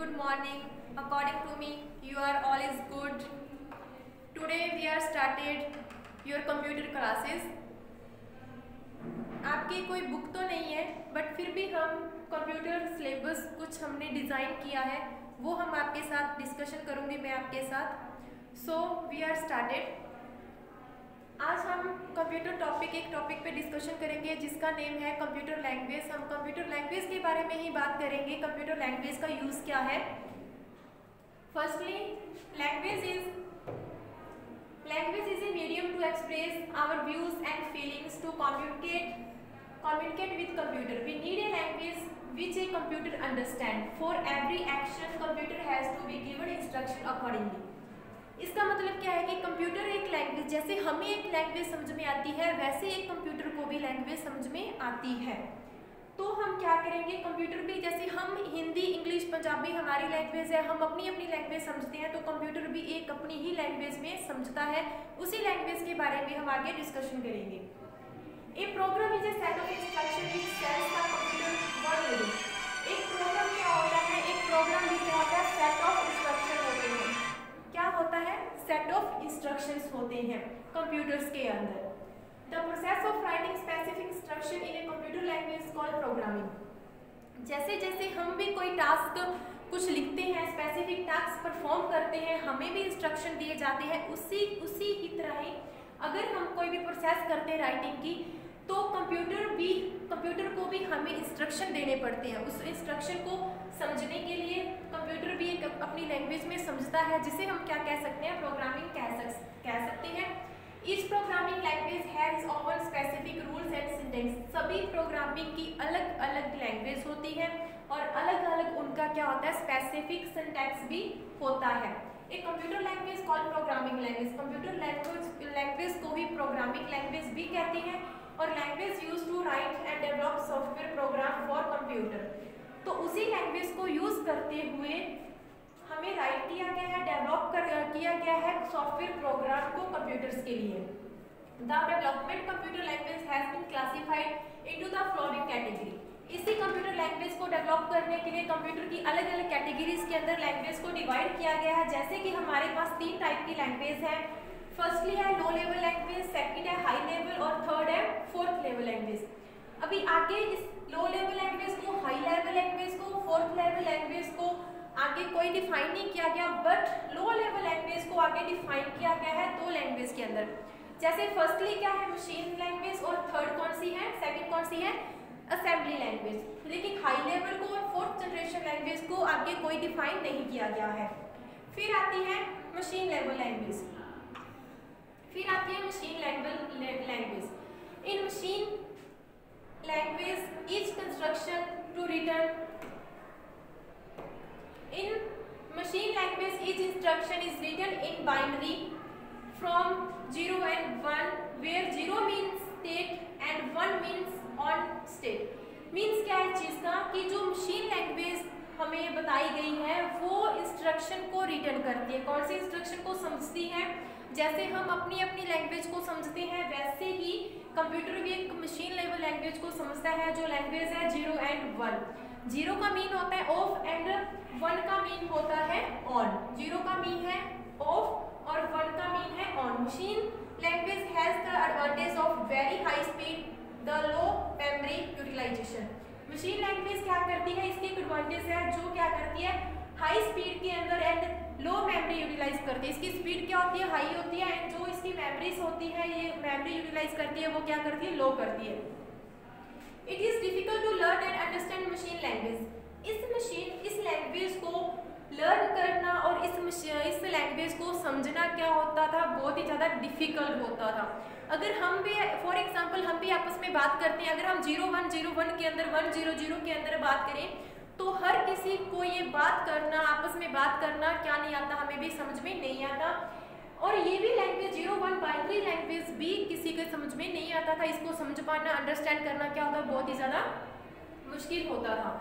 good morning. According to me, you are all is good. Today we are started your computer classes. आपकी कोई book तो नहीं है, but फिर भी हम कंप्यूटर सिलेबस कुछ हमने डिज़ाइन किया है, वो हम आपके साथ डिस्कशन करूँगी मैं आपके साथ. So we are started. आज हम कंप्यूटर एक टॉपिक पे डिस्कशन करेंगे जिसका नेम है कंप्यूटर लैंग्वेज. हम कंप्यूटर लैंग्वेज के बारे में ही बात करेंगे. कंप्यूटर लैंग्वेज का यूज़ क्या है. Firstly, language is a medium to express our views and feelings to communicate with computer. We need a language which a computer understand. For every action, computer has to be given instruction accordingly. इसका मतलब क्या है कि computer एक language, जैसे हमें एक language समझ में आती है वैसे एक कंप्यूटर को भी लैंग्वेज समझ में आती है. तो हम क्या करेंगे, कंप्यूटर भी जैसे हम हिंदी, इंग्लिश, पंजाबी हमारी लैंग्वेज है, हम अपनी लैंग्वेज समझते हैं, तो कंप्यूटर भी एक अपनी ही लैंग्वेज में समझता है. उसी लैंग्वेज के बारे में हम आगे डिस्कशन करेंगे. A program is a set of instruction which tells the computer what to do. एक प्रोग्राम क्या होता है, एक प्रोग्राम भी क्या होता है, सेट ऑफ इंस्ट्रक्शन होते हैं. क्या होता है, सेट ऑफ इंस्ट्रक्शंस होते हैं कंप्यूटर्स के अंदर. The process of writing specific instruction in a computer language is called programming. जैसे जैसे हम भी कोई टास्क कुछ लिखते हैं, स्पेसिफिक टास्क परफॉर्म करते हैं, हमें भी इंस्ट्रक्शन दिए जाते हैं. उसी की तरह ही अगर हम कोई भी प्रोसेस करते हैं राइटिंग की, तो कंप्यूटर को भी हमें इंस्ट्रक्शन देने पड़ते हैं. उस इंस्ट्रक्शन को समझने के लिए कंप्यूटर भी एक अपनी लैंग्वेज में समझता है, जिसे हम क्या कह सकते हैं, प्रोग्रामिंग कह सकते हैं. Each programming language has often specific rules and syntax. सभी प्रोग्रामिंग की अलग अलग लैंग्वेज होती है और अलग अलग उनका क्या होता है, स्पेसिफिक सिंटेक्स भी होता है. एक computer language called programming language. Computer language को ही प्रोग्रामिंग लैंग्वेज भी कहती हैं. और language use to write and develop software program for computer. तो उसी लैंग्वेज को यूज करते हुए हमें राइट किया गया है, डेवलप किया गया है सॉफ्टवेयर प्रोग्राम को कंप्यूटर्स के लिए. The development computer language has been classified into the following category. इसी कंप्यूटर लैंग्वेज को डेवलप करने के लिए कंप्यूटर की अलग अलग कैटेगरीज के अंदर लैंग्वेज को डिवाइड किया गया है. जैसे कि हमारे पास 3 टाइप की लैंग्वेज है. फर्स्टली है लो लेवल लैंग्वेज, सेकंड है हाई लेवल और थर्ड है फोर्थ लेवल लैंग्वेज. अभी आगे इस लो लेवल लैंग्वेज को, हाई लेवल लैंग्वेज को, फोर्थ लेवल लैंग्वेज को आगे कोई डिफाइन नहीं किया गया, बट लो लेवल लैंग्वेज को आगे डिफाइन किया गया है 2 लैंग्वेज के अंदर. जैसे फर्स्टली क्या है, मशीन लैंग्वेज, और थर्ड कौन सी है, सेकंड कौन सी है, असेंबली लैंग्वेज. लेकिन हाई लेवल को और फोर्थ जनरेशन लैंग्वेज को आगे कोई डिफाइन नहीं किया गया है. फिर आती है मशीन लेवल लैंग्वेज. फिर आती है machine language. In machine language each construction to return in machine language each instruction is written in binary from 0 and 1, where 0 means state and 1 means on state. Means क्या है चीज़ का, कि जो machine language हमें बताई गई है वो इंस्ट्रक्शन को रिटर्न करती है. कौन सी इंस्ट्रक्शन को समझती है, जैसे हम अपनी लैंग्वेज को समझते हैं वैसे ही कंप्यूटर भी एक मशीन लेवल लैंग्वेज को समझता है, जो लैंग्वेज है 0 and 1. 0 का मीन होता है ऑफ एंड 1 का मीन होता है ऑन. 0 का मीन है ऑफ और 1 का मीन है on. Machine language has the advantage of very high speed, the low memory utilization. Machine language क्या करती है, इसकी एक एडवांटेज है जो क्या करती है, हाई स्पीड के अंदर एंड लो मेमोरी यूटिलाइज करती है. इसकी स्पीड क्या होती है, हाई होती है, एंड जो इसकी मेमोरीज होती है, ये मेमोरी यूटिलाइज करती है, वो क्या करती है, लो करती है. It is difficult to learn and understand machine language. इस लैंग्वेज को लर्न करना और इस लैंग्वेज को समझना क्या होता था, बहुत ही ज़्यादा डिफिकल्ट होता था. अगर हम भी फॉर एग्जांपल हम भी आपस में बात करते हैं, अगर हम 0101 के अंदर 100 के अंदर बात करें, तो हर किसी को ये बात करना, आपस में बात करना क्या नहीं आता, हमें भी समझ में नहीं आता. और ये भी लैंग्वेज 01 बाइनरी लैंग्वेज भी किसी के समझ में नहीं आता था. इसको समझ पाना, अंडरस्टैंड करना क्या होता है, बहुत ही ज़्यादा मुश्किल होता था.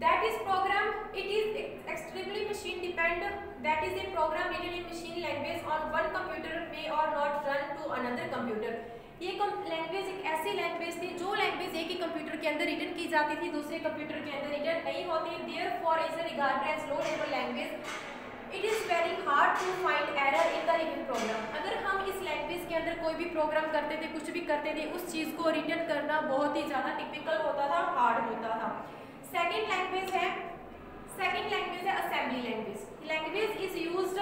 That is program, it is extremely machine dependent. That is a program written in machine language on one computer may or not run to another computer. ये लैंग्वेज एक ऐसी लैंग्वेज थी जो लैंग्वेज एक ही कंप्यूटर के अंदर रिटन की जाती थी, दूसरे कंप्यूटर के अंदर रिटन नहीं होती. Therefore is a regarded as low level language. It is very hard to find error in the written program. अगर हम इस लैंग्वेज के अंदर कोई भी प्रोग्राम करते थे, कुछ भी करते थे, उस चीज़ को रिटर्न करना बहुत ही ज़्यादा टिपिकल होता था, हार्ड होता था। सेकेंड लैंग्वेज है assembly language. Language is used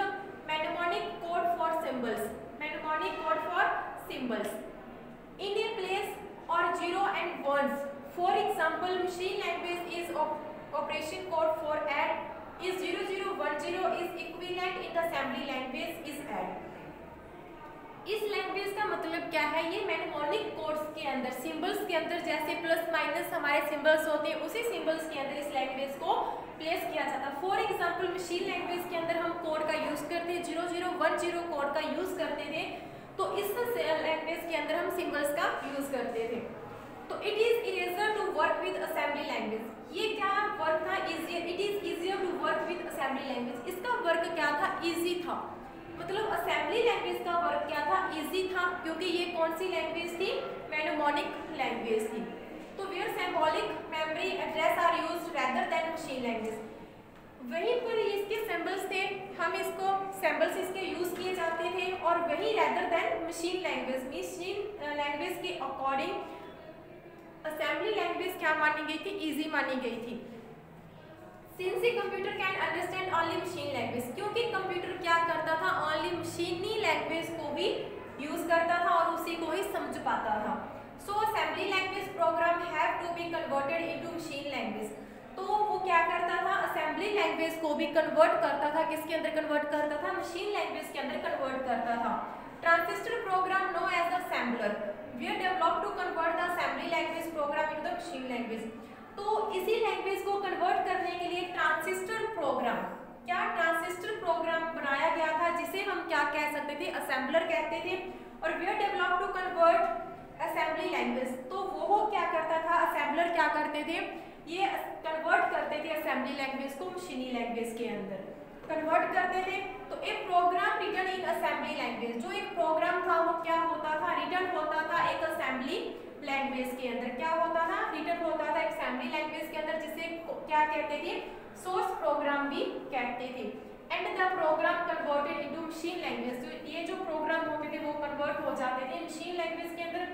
mnemonic code for symbols, mnemonic code for symbols in a place or 0 and 1s. For example, machine language is operation code for add is 0010 is equivalent in the assembly language is add. इस language का मतलब क्या है? ये मैनेमोनिक codes के अंदर, symbols के अंदर, जैसे प्लस माइनस हमारे सिंबल्स होते हैं, उसी सिंबल्स के अंदर इस लैंग्वेज को प्लेस किया जाता है। फॉर एग्जांपल मशीन लैंग्वेज के अंदर हम कोड का यूज करते हैं, 0010 कोड का यूज करते थे, तो इस लैंग्वेज के अंदर हम सिंबल्स का यूज करते थे। तो it is easier to work with assembly language. ये क्या वर्क था? Easier, it is easier to work with assembly language. इसका वर्क क्या था? इजी था। मतलब असेंबली लैंग्वेज का वर्क क्या था? इजी था, क्योंकि ये कौन सी लैंग्वेज थी? मैनेमोनिक लैंग्वेज थी। तो where symbolic memory address are used rather than machine language. वहीं पर इसके सिंबल्स थे, हम इसको सिंबल्स इसके यूज किए जाते थे, और वही रेदर देन मशीन लैंग्वेज के अकॉर्डिंग असेंबली लैंग्वेज क्या मानी गई थी? इजी मानी गई थी। Since a computer can understand only machine language, क्योंकि कंप्यूटर क्या करता था? ओनली मशीनी लैंग्वेज को ही यूज करता था और उसी को ही समझ पाता था। So assembly language program have to be converted into machine language. तो वो क्या करता था? असेंबली लैंग्वेज को भी कन्वर्ट करता था। किसके अंदर कन्वर्ट करता था? मशीन लैंग्वेज के अंदर कन्वर्ट करता था। Transistor program known as assembler we are developed to convert the assembly language program into the machine language. तो इसी लैंग्वेज को कन्वर्ट करने के लिए ट्रांजिस्टर प्रोग्राम, क्या ट्रांजिस्टर प्रोग्राम बनाया गया था, जिसे हम क्या कह सकते थे? असेंबलर कहते थे। और we are developed to convert assembly language, तो वो क्या करता था? असेंबलर क्या करते थे? ये कन्वर्ट करते थे असेंबली लैंग्वेज को मशीनी लैंग्वेज के अंदर कन्वर्ट करते थे। तो एक program written in assembly language, जो एक प्रोग्राम था वो क्या होता था? रिटन होता था एक असेंबली लैंग्वेज के अंदर। क्या होता था? रिटन होता था असेंबली लैंग्वेज के अंदर, जिसे क्या कहते थे? सोर्स प्रोग्राम भी कहते थे। And the program converted into machine language, तो ये जो प्रोग्राम होते थे वो कन्वर्ट हो जाते थे मशीन लैंग्वेज के अंदर।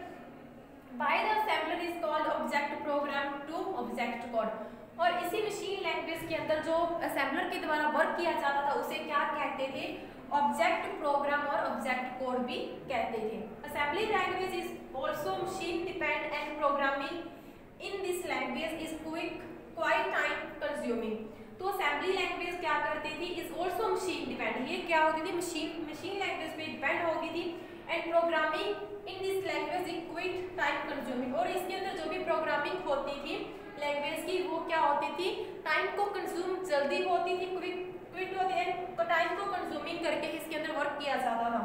By the assembler is called object program to object code। और इसी मशीन लैंग्वेज के अंदर जो असेंबलर के द्वारा वर्क किया जाता था उसे क्या कहते थे? ऑब्जेक्ट प्रोग्राम और ऑब्जेक्ट कोड भी कहते थे। Assembly language is also machine dependent and programming in this language is quiet time consuming. तो असेंबली लैंग्वेज क्या करती थी? इज आल्सो मशीन डिपेंडेंट, ये क्या होती थी? मशीन लैंग्वेज पे डिपेंड होगी थी। And programming in this language is quick time consuming, और इसके अंदर जो भी प्रोग्रामिंग होती थी लैंग्वेज की वो क्या होती थी? टाइम को कंज्यूम जल्दी होती थी, क्विक होती है, तो टाइम को कंज्यूमिंग करके इसके अंदर वर्क किया जाता था।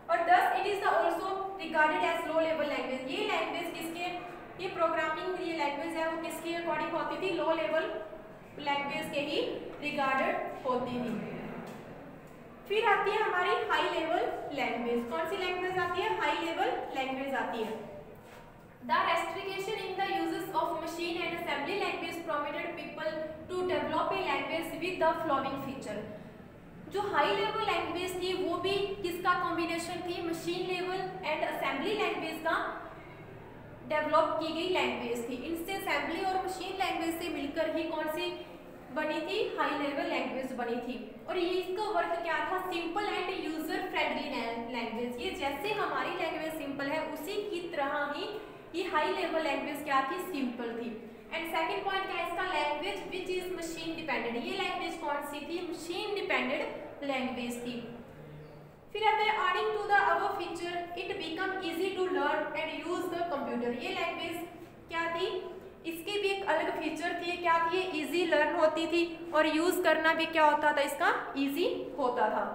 और thus it is also regarded as low level language. ये लैंग्वेज किसके, ये प्रोग्रामिंग ये लैंग्वेज है वो किसके अकॉर्डिंग होती थी? लो लेवल लैंग्वेज के ही रिगार्डेड होती थी। फिर आती है हमारी हाई लेवल लैंग्वेज। कौन सी लैंग्वेज आती है? हाई लेवल लैंग्वेज आती है। The restriction in the uses of machine and assembly language permitted people to develop a language with the following feature। जो हाई लेवल लैंग्वेज थी वो भी किसका कॉम्बिनेशन थी? Machine level and assembly language का develop की गई लैंग्वेज थी। इनसे असेंबली और मशीन लैंग्वेज से मिलकर ही कौन सी बनी थी? हाई लेवल लैंग्वेज बनी थी। और ये इसका वर्क क्या था? Simple and user friendly language. ये जैसे हमारी लैंग्वेज सिंपल है उसी की तरह ही ये हाई लेवल लैंग्वेज क्या थी? सिंपल थी। एंड सेकंड पॉइंट क्या है इसका? Language which is machine dependent. ये लैंग्वेज कौन सी थी? मशीन डिपेंडेंट लैंग्वेज थी। फिर आता है adding to the above feature it become easy to learn and use the computer। ये लैंग्वेज क्या थी? इसके भी एक अलग फीचर थी। क्या थी? ये इजी लर्न होती थी और यूज करना भी क्या होता था? इसका इजी होता था।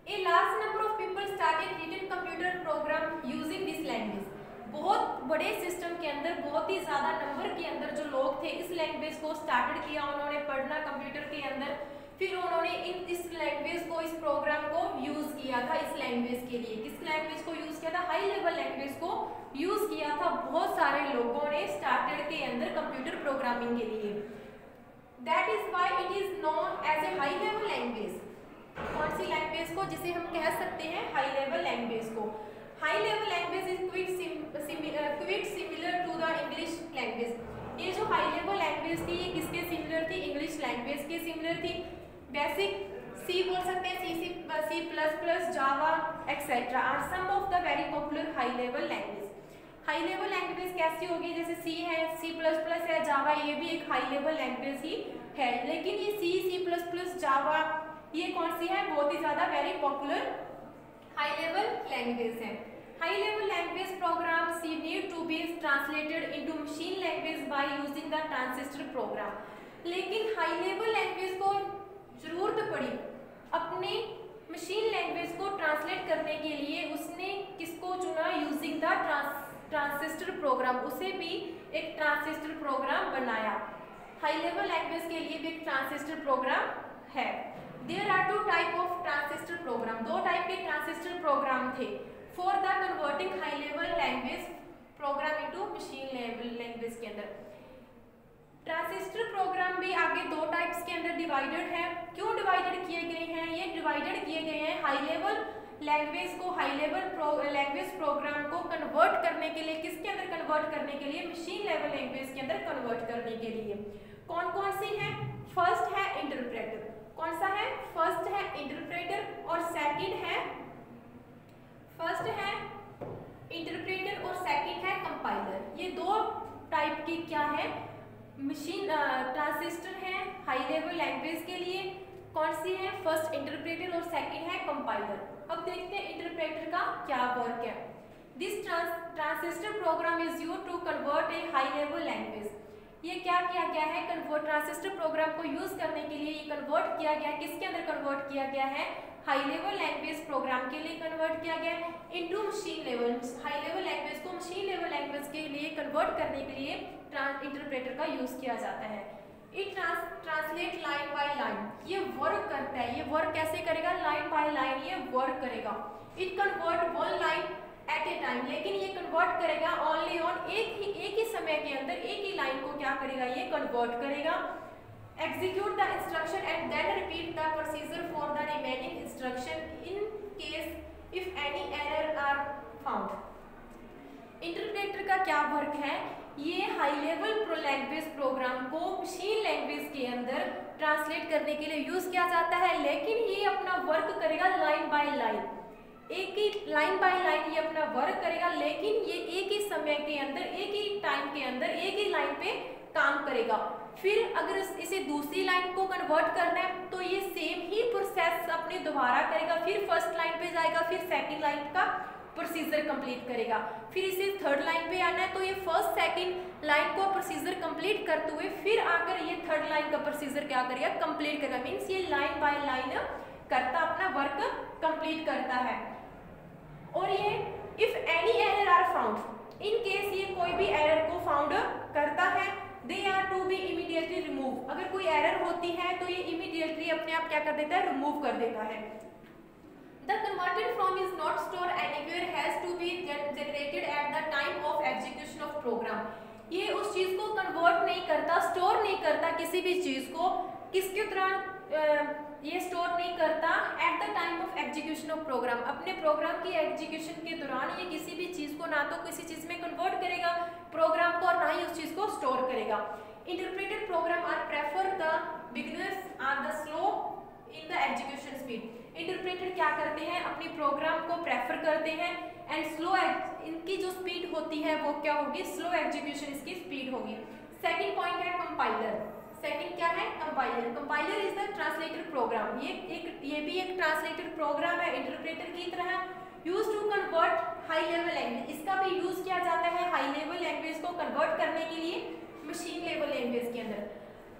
A large number of people started written computer program using this language। बहुत बड़े सिस्टम के अंदर बहुत ही ज्यादा नंबर के अंदर जो लोग थे इस लैंग्वेज को स्टार्टेड किया उन्होंने पढ़ना कंप्यूटर के अंदर। फिर उन्होंने इस लैंग्वेज को, इस प्रोग्राम को यूज किया था इस लैंग्वेज के लिए। किस लैंग्वेज को यूज किया था? हाई लेवल लैंग्वेज को यूज किया था बहुत सारे लोगों ने स्टार्टेड के अंदर कंप्यूटर प्रोग्रामिंग के लिए। That is why it is known as a high level language. कौन सी लैंग्वेज को, जिसे हम कह सकते हैं हाई लेवल लैंग्वेज को। High level language is quite similar to the English language. ये जो हाई लेवल लैंग्वेज थी ये किसके सिमिलर थी, इंग्लिश लैंग्वेज के सिमिलर थी। बेसिक सी बोल सकते हैं, C plus plus, Java etcetera are some of the very popular high level language. High level language कैसी होगी, जैसे सी है, सी प्लस प्लस है, जावा, ये भी एक हाई लेवल लैंग्वेज ही है। लेकिन ये सी प्लस प्लस, जावा ये कौन सी है, बहुत ही ज्यादा very popular high level language है। High level language programs need to be translated into machine language by using the transistor program. लेकिन हाई लेवल लैंग्वेज को जरूरत पड़ी अपने मशीन लैंग्वेज को ट्रांसलेट करने के लिए, उसने किसको चुना, यूजिंग द ट्रांजिस्टर प्रोग्राम। उसे भी एक ट्रांजिस्टर प्रोग्राम बनाया। हाई लेवल लैंग्वेज के लिए भी एक ट्रांजिस्टर प्रोग्राम है। There are 2 type of transistor program, 2 type के ट्रांजिस्टर प्रोग्राम थे for the converting high level language program into machine level language के अंदर। ट्रांजिस्टर प्रोग्राम भी आगे 2 टाइप्स के अंदर डिवाइडेड है। क्यों डिवाइडेड किए गए हैं, ये डिवाइडेड किए गए हैं हाई लेवल लैंग्वेज को, हाई लेवल लैंग्वेज प्रोग्राम को कन्वर्ट करने के लिए, किसके अंदर कन्वर्ट करने के लिए, मशीन लेवल लैंग्वेज के अंदर कन्वर्ट करने के लिए। कौन कौन सी है, फर्स्ट है इंटरप्रेटर। कौन सा है, फर्स्ट है इंटरप्रेटर और सेकंड है, फर्स्ट है इंटरप्रेटर और सेकंड है कंपाइलर। ये 2 टाइप की क्या है, मशीन ट्रांजिस्टर है हाई लेवल लैंग्वेज के लिए। कौन सी है, फर्स्ट इंटरप्रेटर और सेकंड है कंपाइलर। अब देखते हैं इंटरप्रेटर का क्या वर्क है। This transistor program is used to convert a high level language. ये क्या किया गया है, कन्वर्ट ट्रांजिस्टर प्रोग्राम को यूज करने के लिए ये कन्वर्ट किया गया, किसके अंदर कन्वर्ट किया गया है, हाई लेवल लैंग्वेज प्रोग्राम के लिए कन्वर्ट किया गया है into machine level. High level language को मशीन लेवल लैंग्वेज के लिए कन्वर्ट करने के लिए इंटरप्रेटर का यूज किया जाता है। It translate line by line, ये वर्क करता है। ये वर्क कैसे करेगा, लाइन बाय लाइन ये वर्क करेगा। It convert 1 line at A time, लेकिन ये कन्वर्ट करेगा ओनली ऑन एक ही समय के अंदर, एक ही लाइन को क्या करेगा, ये कन्वर्ट करेगा। Execute the instruction and then repeat the procedure for the remaining instruction in case if any error are found. Interpreter का क्या वर्क है, ये हाई लेवल लैंग्वेज प्रोग्राम को मशीन लैंग्वेज के अंदर ट्रांसलेट करने के लिए यूज किया जाता है, लेकिन ये अपना वर्क करेगा लाइन बाय लाइन, एक ही लाइन बाय लाइन ये अपना वर्क करेगा, लेकिन ये एक ही समय के अंदर, एक ही टाइम के अंदर, एक ही लाइन पे काम करेगा। फिर अगर इसे दूसरी लाइन को कन्वर्ट करना है तो ये सेम ही प्रोसेस अपने दोबारा करेगा, फिर फर्स्ट लाइन पे जाएगा, फिर सेकंड लाइन का प्रोसीजर कंप्लीट करेगा, फिर इसे थर्ड लाइन पे आना है तो ये फर्स्ट सेकंड लाइन को प्रोसीजर कंप्लीट करते हुए फिर आकर ये थर्ड लाइन का प्रोसीजर क्या करेगा, कंप्लीट करेगा। मींस ये लाइन बाय लाइन करता अपना वर्क कंप्लीट करता है। और ये if any error are found, in case ये कोई भी एरर को फाउंड करता है, they are to be immediately remove. अगर कोई एरर होती है तो ये इमीडिएटली अपने आप क्या कर देता है, रिमूव कर देता है। The converted from is not stored anywhere, has to be generated at the time of execution of program। ये उस चीज को कन्वर्ट नहीं करता, स्टोर नहीं करता किसी भी चीज को, किसके दौरान ये स्टोर नहीं करता, at the time of execution of program. अपने प्रोग्राम की एग्जीक्यूशन के दौरान ये किसी भी चीज को ना तो किसी चीज में कन्वर्ट करेगा प्रोग्राम को और ना ही उस चीज को स्टोर करेगा। Interpreted program are prefer the beginners are the slow in the execution speed. Interpreter क्या करते हैं, अपनी प्रोग्राम को प्रेफर करते हैं एंड स्लो, इनकी जो स्पीड होती है वो क्या होगी, स्लो एग्जीक्यूशन इसकी स्पीड होगी। सेकंड पॉइंट है कंपाइलर। सेकंड क्या है, compiler. Compiler is the translator program. ये भी एक ट्रांसलेटर प्रोग्राम है इंटरप्रेटर की तरह, use to convert high level language. इसका भी यूज किया जाता है हाई लेवल लैंग्वेज को कन्वर्ट करने के लिए मशीन लेवल लैंग्वेज के अंदर।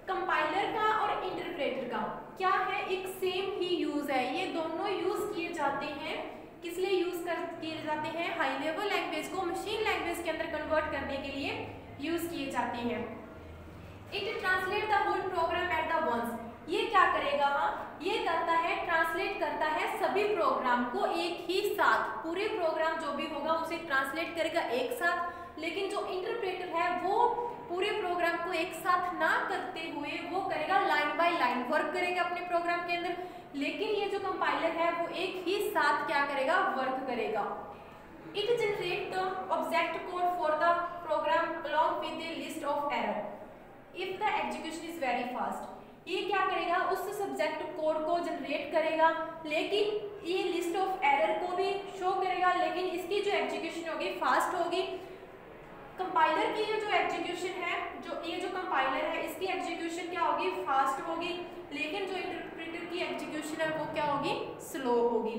कंपाइलर का और इंटरप्रेटर का क्या है, एक सेम ही यूज है। ये दोनों यूज किए जाते हैं, किस लिए यूज किए जाते हैं, हाई लेवल लैंग्वेज को मशीन लैंग्वेज के अंदर कन्वर्ट करने के लिए यूज किए जाते हैं। It translate the whole program at the once. ये क्या करेगा, ये करता है, ट्रांसलेट करता है सभी प्रोग्राम को एक ही साथ। पूरे प्रोग्राम जो भी होगा उसे ट्रांसलेट करेगा एक साथ, लेकिन जो इंटरप्रेटर है वो पूरे प्रोग्राम को एक साथ ना करते हुए वो करेगा वर्क करेगा अपने प्रोग्राम के अंदर, लेकिन ये जो कंपाइलर है वो एक ही साथ क्या करेगा, वर्क करेगा। It generate the object code for the program along with the list of error if the execution is very fast. ये क्या करेगा, उस सब्जेक्ट कोड को जनरेट करेगा, लेकिन ये लिस्ट ऑफ एरर को भी शो करेगा, लेकिन इसकी जो एग्जीक्यूशन होगी फास्ट होगी। कंपाइलर की ये जो एग्जीक्यूशन है, जो ये जो कंपाइलर है इसकी एग्जीक्यूशन क्या होगी, फास्ट होगी, लेकिन जो इंटरप्रेटर की एग्जीक्यूशन है वो क्या होगी, स्लो होगी।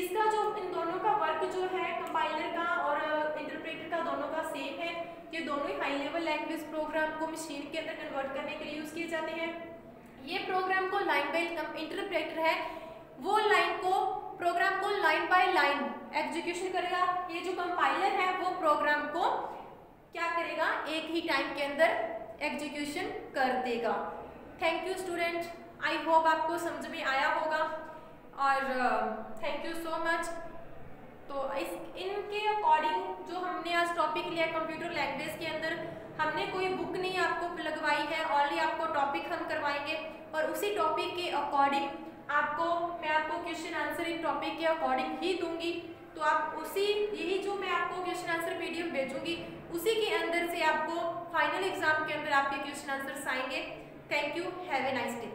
इसका जो इन दोनों का वर्क जो है कंपाइलर का और इंटरप्रेटर का दोनों का सेम है। ये दोनों ही हाई लेवल लैंग्वेज प्रोग्राम को मशीन के अंदर कन्वर्ट करने के लिए यूज किए जाते हैं। ये प्रोग्राम को लाइन बाय इंटरप्रेटर है वो प्रोग्राम को लाइन बाय लाइन एग्जीक्यूशन करेगा। ये जो कंपाइलर है वो प्रोग्राम को क्या करेगा, एक ही टाइम के अंदर एग्जीक्यूशन कर देगा। Thank you student, I hope आपको समझ में आया होगा और थैंक यू सो मच। तो इनके अकॉर्डिंग जो हमने आज टॉपिक लिया कंप्यूटर लैंग्वेज के अंदर, हमने कोई बुक नहीं आपको लगवाई है, ऑनली आपको टॉपिक हम करवाएंगे और उसी टॉपिक के अकॉर्डिंग मैं आपको क्वेश्चन आंसर इन टॉपिक के अकॉर्डिंग ही दूंगी। तो आप यही जो मैं आपको क्वेश्चन आंसर पीडीएफ भेजूंगी उसी के अंदर से आपको फाइनल एग्जाम के अंदर आपके क्वेश्चन आंसर्स आएंगे। Thank you, have a nice day.